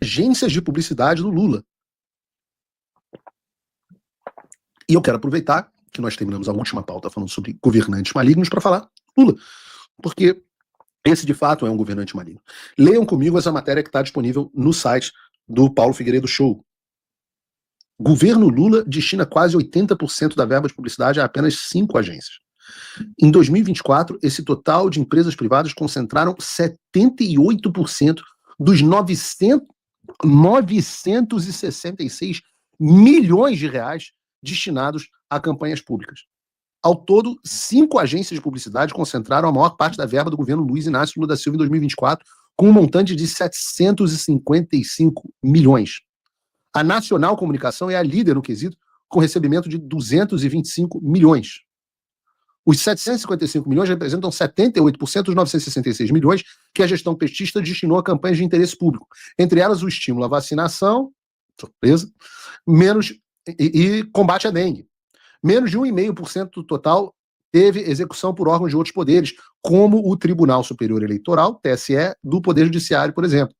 agências de publicidade do Lula. E eu quero aproveitar que nós terminamos a última pauta falando sobre governantes malignos para falar Lula, porque esse de fato é um governante maligno. Leiam comigo essa matéria que está disponível no site do Paulo Figueiredo Show. Governo Lula destina quase 80% da verba de publicidade a apenas 5 agências. Em 2024, esse total de empresas privadas concentraram 78% dos 966 milhões de reais destinados a campanhas públicas. Ao todo, 5 agências de publicidade concentraram a maior parte da verba do governo Luiz Inácio Lula da Silva em 2024, com um montante de 755 milhões. A Nacional Comunicação é a líder no quesito, com recebimento de 225 milhões. Os 755 milhões representam 78% dos 966 milhões que a gestão petista destinou a campanhas de interesse público. Entre elas, o estímulo à vacinação, surpresa, e combate à dengue. Menos de 1,5% do total teve execução por órgãos de outros poderes, como o Tribunal Superior Eleitoral, TSE, do Poder Judiciário, por exemplo.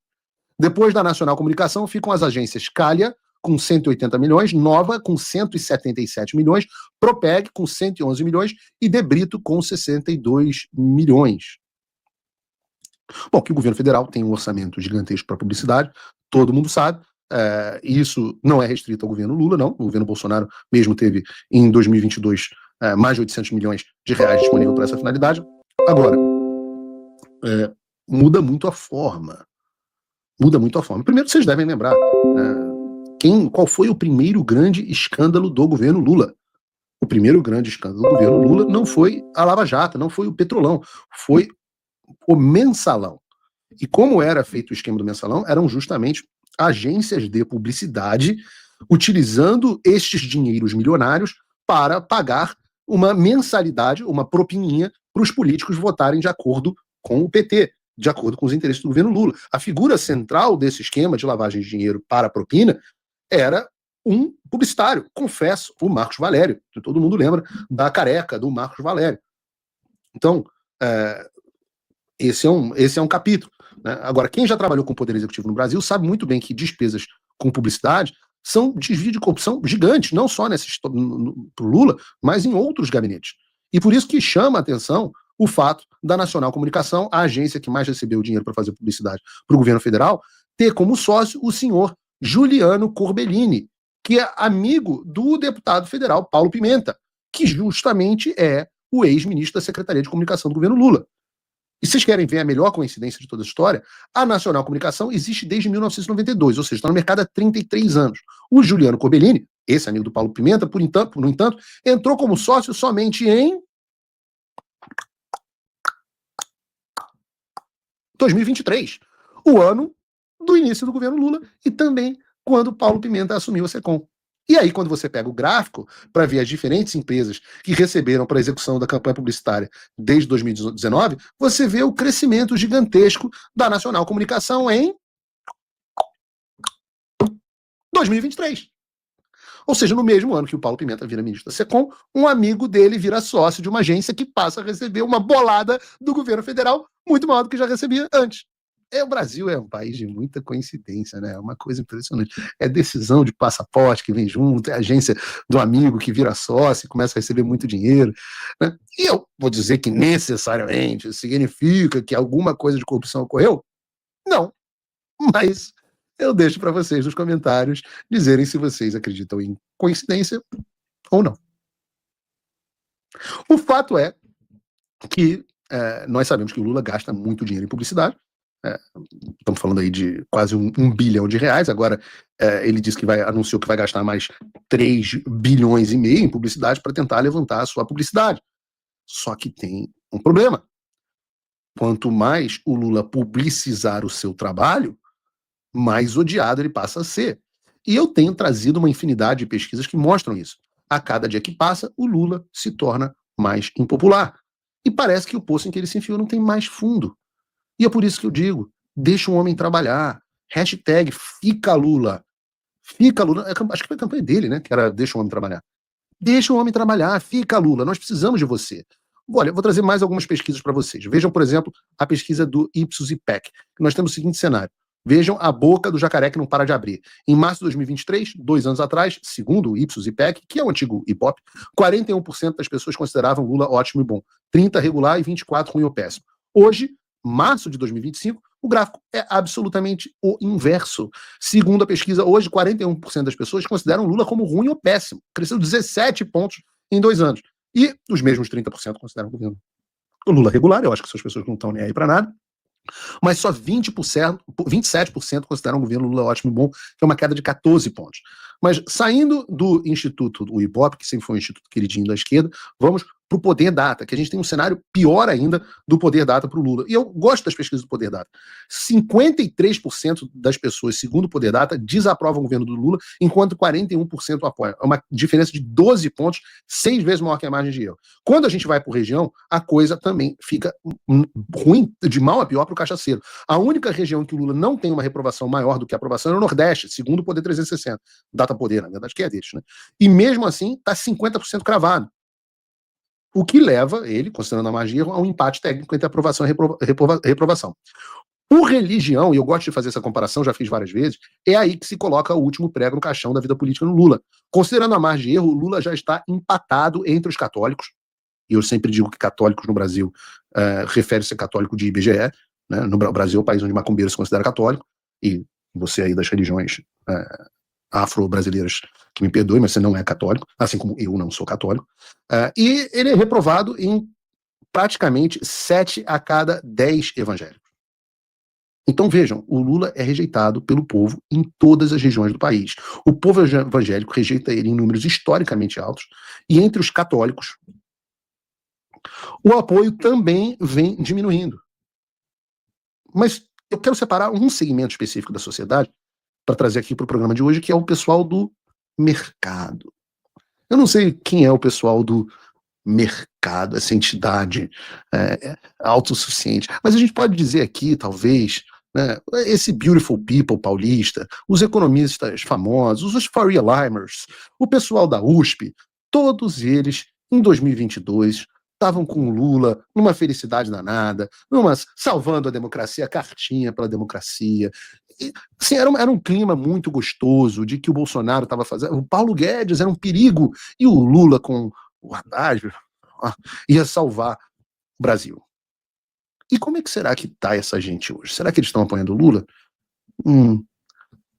Depois da Nacional Comunicação ficam as agências Calha, com 180 milhões, Nova, com 177 milhões, Propeg, com 111 milhões, e Debrito, com 62 milhões. Bom, que o governo federal tem um orçamento gigantesco para publicidade, todo mundo sabe. Isso não é restrito ao governo Lula, não. O governo Bolsonaro mesmo teve, em 2022, mais de 800 milhões de reais disponível para essa finalidade. Agora, muda muito a forma. Primeiro, vocês devem lembrar qual foi o primeiro grande escândalo do governo Lula. O primeiro grande escândalo do governo Lula não foi a Lava Jato, não foi o Petrolão, foi o Mensalão. E como era feito o esquema do Mensalão, eram justamente agências de publicidade utilizando estes dinheiros milionários para pagar uma mensalidade, uma propininha, para os políticos votarem de acordo com o PT, de acordo com os interesses do governo Lula. A figura central desse esquema de lavagem de dinheiro para propina era um publicitário, confesso, o Marcos Valério, que todo mundo lembra da careca do Marcos Valério. Então, esse é um capítulo, né? Agora, quem já trabalhou com o Poder Executivo no Brasil sabe muito bem que despesas com publicidade são desvio de corrupção gigantes, não só pro Lula, mas em outros gabinetes. E por isso que chama a atenção o fato da Nacional Comunicação, a agência que mais recebeu dinheiro para fazer publicidade para o governo federal, ter como sócio o senhor Juliano Corbellini, que é amigo do deputado federal Paulo Pimenta, que justamente é o ex-ministro da Secretaria de Comunicação do governo Lula. E vocês querem ver a melhor coincidência de toda a história? A Nacional Comunicação existe desde 1992, ou seja, está no mercado há 33 anos. O Juliano Corbellini, esse amigo do Paulo Pimenta, no entanto, entrou como sócio somente em 2023, o ano do início do governo Lula e também quando Paulo Pimenta assumiu a SECOM. E aí, quando você pega o gráfico para ver as diferentes empresas que receberam para a execução da campanha publicitária desde 2019, você vê o crescimento gigantesco da Nacional Comunicação em 2023. Ou seja, no mesmo ano que o Paulo Pimenta vira ministro da SECOM, um amigo dele vira sócio de uma agência que passa a receber uma bolada do governo federal muito maior do que já recebia antes. O Brasil é um país de muita coincidência, né? É uma coisa impressionante. É decisão de passaporte que vem junto, é agência do amigo que vira sócio e começa a receber muito dinheiro, né? E eu vou dizer que necessariamente significa que alguma coisa de corrupção ocorreu? Não. Mas eu deixo para vocês nos comentários dizerem se vocês acreditam em coincidência ou não. O fato é que nós sabemos que o Lula gasta muito dinheiro em publicidade. Estamos falando aí de quase um bilhão de reais. Agora ele disse que anunciou que vai gastar mais 3,5 bilhões em publicidade para tentar levantar a sua publicidade. Só que tem um problema. Quanto mais o Lula publicizar o seu trabalho, mais odiado ele passa a ser. E eu tenho trazido uma infinidade de pesquisas que mostram isso. A cada dia que passa, o Lula se torna mais impopular. E parece que o poço em que ele se enfiou não tem mais fundo. E é por isso que eu digo, deixa o homem trabalhar. Hashtag fica Lula. Fica Lula. Acho que foi a campanha dele, né? Que era deixa o homem trabalhar. Deixa o homem trabalhar, fica Lula. Nós precisamos de você. Olha, eu vou trazer mais algumas pesquisas para vocês. Vejam, por exemplo, a pesquisa do Ipsos IPEC. Nós temos o seguinte cenário. Vejam a boca do jacaré que não para de abrir. Em março de 2023, 2 anos atrás, segundo o Ipsos IPEC, que é o antigo IPOP, 41% das pessoas consideravam Lula ótimo e bom, 30% regular e 24% ruim ou péssimo. Hoje, março de 2025, o gráfico é absolutamente o inverso. Segundo a pesquisa, hoje 41% das pessoas consideram Lula como ruim ou péssimo. Cresceu 17 pontos em 2 anos. E os mesmos 30% consideram o governo Lula regular, eu acho que são as pessoas que não estão nem aí para nada, mas só 27% consideram o governo Lula ótimo e bom, que é uma queda de 14 pontos. Mas saindo do Instituto, do IBOP, que sempre foi um instituto queridinho da esquerda, vamos para o Poder Data, que a gente tem um cenário pior ainda do Poder Data para o Lula. E eu gosto das pesquisas do Poder Data. 53% das pessoas, segundo o Poder Data, desaprovam o governo do Lula, enquanto 41% apoiam. É uma diferença de 12 pontos, 6 vezes maior que a margem de erro. Quando a gente vai por região, a coisa também fica ruim, de mal a pior para o cachaceiro. A única região que o Lula não tem uma reprovação maior do que a aprovação é o Nordeste, segundo o Poder 360. Data Poder, na verdade, que é deles, né? E mesmo assim, está 50% cravado. O que leva ele, considerando a margem de erro, a um empate técnico entre aprovação e reprovação. Por religião, e eu gosto de fazer essa comparação, já fiz várias vezes, é aí que se coloca o último prego no caixão da vida política no Lula. Considerando a margem de erro, o Lula já está empatado entre os católicos, e eu sempre digo que católicos no Brasil refere-se a católico de IBGE, né? No Brasil é o país onde macumbeiro se considera católico, e você aí das religiões afro-brasileiras, que me perdoe, mas você não é católico, assim como eu não sou católico, e ele é reprovado em praticamente 7 a cada 10 evangélicos. Então vejam, o Lula é rejeitado pelo povo em todas as regiões do país. O povo evangélico rejeita ele em números historicamente altos, e entre os católicos, o apoio também vem diminuindo. Mas eu quero separar um segmento específico da sociedade para trazer aqui para o programa de hoje, que é o pessoal do mercado. Eu não sei quem é o pessoal do mercado, essa entidade autossuficiente, mas a gente pode dizer aqui, talvez, né, esse beautiful people paulista, os economistas famosos, os Faria-Limers, o pessoal da USP, todos eles, em 2022, estavam com o Lula numa felicidade danada, salvando a democracia, cartinha pela democracia. E, assim, era um clima muito gostoso de que o Bolsonaro estava fazendo. O Paulo Guedes era um perigo, e o Lula com o Haddad ia salvar o Brasil. E como é que será que está essa gente hoje? Será que eles estão apoiando o Lula?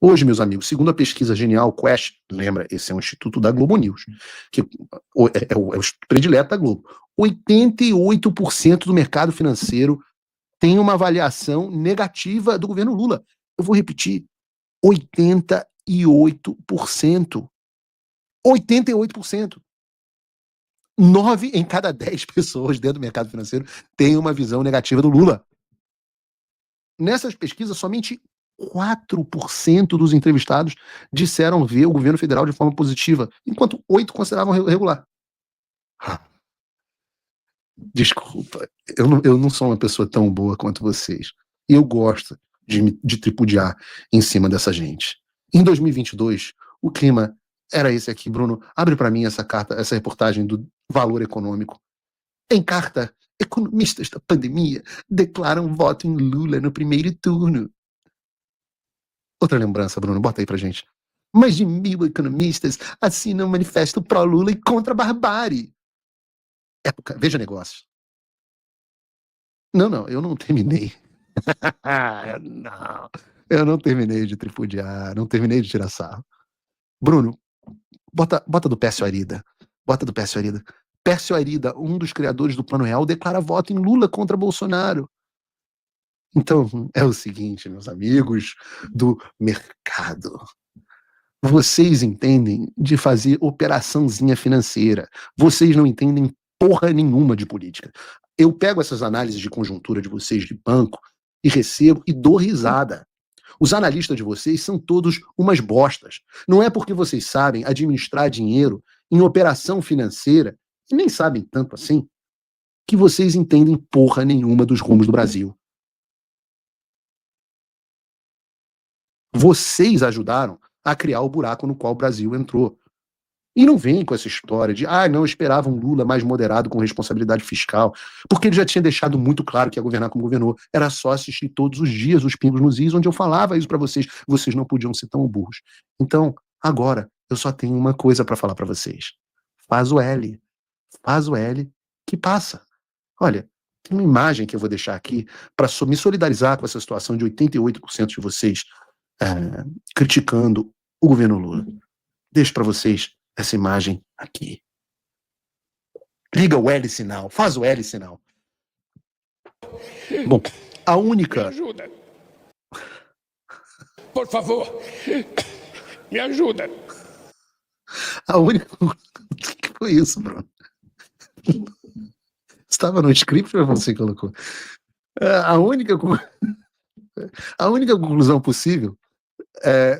Hoje, meus amigos, segundo a pesquisa Genial Quest, lembra, esse é um instituto da Globo News, que é o predileto da Globo, 88% do mercado financeiro tem uma avaliação negativa do governo Lula. Eu vou repetir, 88%. 88%. 9 em cada 10 pessoas dentro do mercado financeiro têm uma visão negativa do Lula. Nessas pesquisas, somente 4% dos entrevistados disseram ver o governo federal de forma positiva, enquanto 8% consideravam regular. Desculpa, eu não sou uma pessoa tão boa quanto vocês. E eu gosto de tripudiar em cima dessa gente. Em 2022, o clima era esse aqui. Bruno, abre para mim essa carta, essa reportagem do Valor Econômico. Em carta, economistas da pandemia declaram voto em Lula no primeiro turno. Outra lembrança, Bruno, bota aí pra gente. Mais de 1.000 economistas assinam um manifesto pró-Lula e contra a barbárie. Época, veja negócio. Não, eu não terminei. Eu não terminei de tripudiar, não terminei de tirar sarro. Bruno, bota do Pércio Arida. Bota do Pércio Arida. Pércio Arida, um dos criadores do Plano Real, declara voto em Lula contra Bolsonaro. Então, é o seguinte, meus amigos do mercado. Vocês entendem de fazer operaçãozinha financeira. Vocês não entendem porra nenhuma de política. Eu pego essas análises de conjuntura de vocês de banco e recebo e dou risada. Os analistas de vocês são todos umas bostas. Não é porque vocês sabem administrar dinheiro em operação financeira, e nem sabem tanto assim, que vocês entendem porra nenhuma dos rumos do Brasil. Vocês ajudaram a criar o buraco no qual o Brasil entrou. E não vem com essa história de, não, esperava um Lula mais moderado com responsabilidade fiscal, porque ele já tinha deixado muito claro que ia governar como governou. Era só assistir todos os dias os Pingos nos Is, onde eu falava isso para vocês não podiam ser tão burros. Então, agora, eu só tenho uma coisa para falar para vocês. Faz o L que passa. Olha, tem uma imagem que eu vou deixar aqui para me solidarizar com essa situação de 88% de vocês criticando o governo Lula. Deixo para vocês essa imagem aqui. Liga o L sinal, faz o L sinal. Bom, a única... Me ajuda. Por favor, me ajuda. A única... O que foi isso, Bruno? Estava no script ou você colocou? A única conclusão possível,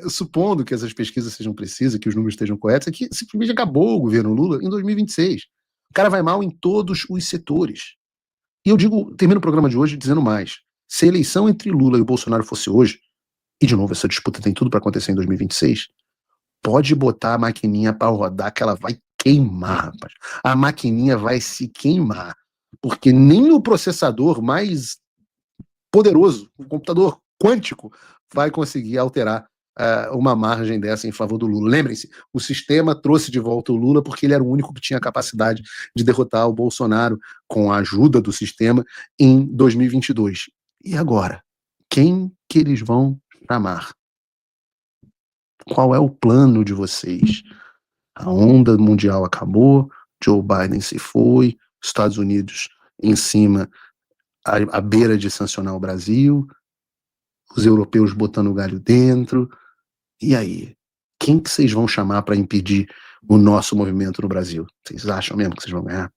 supondo que essas pesquisas sejam precisas, que os números estejam corretos, é que simplesmente acabou o governo Lula em 2026. O cara vai mal em todos os setores. E eu termino o programa de hoje dizendo mais. Se a eleição entre Lula e o Bolsonaro fosse hoje, e de novo essa disputa tem tudo para acontecer em 2026, pode botar a maquininha para rodar que ela vai queimar, rapaz. A maquininha vai se queimar. Porque nem o processador mais poderoso, o computador quântico, vai conseguir alterar uma margem dessa em favor do Lula. Lembrem-se, o sistema trouxe de volta o Lula porque ele era o único que tinha capacidade de derrotar o Bolsonaro com a ajuda do sistema em 2022. E agora? Quem que eles vão chamar? Qual é o plano de vocês? A onda mundial acabou, Joe Biden se foi, Estados Unidos em cima, à beira de sancionar o Brasil, os europeus botando o galho dentro. E aí? Quem que vocês vão chamar para impedir o nosso movimento no Brasil? Vocês acham mesmo que vocês vão ganhar?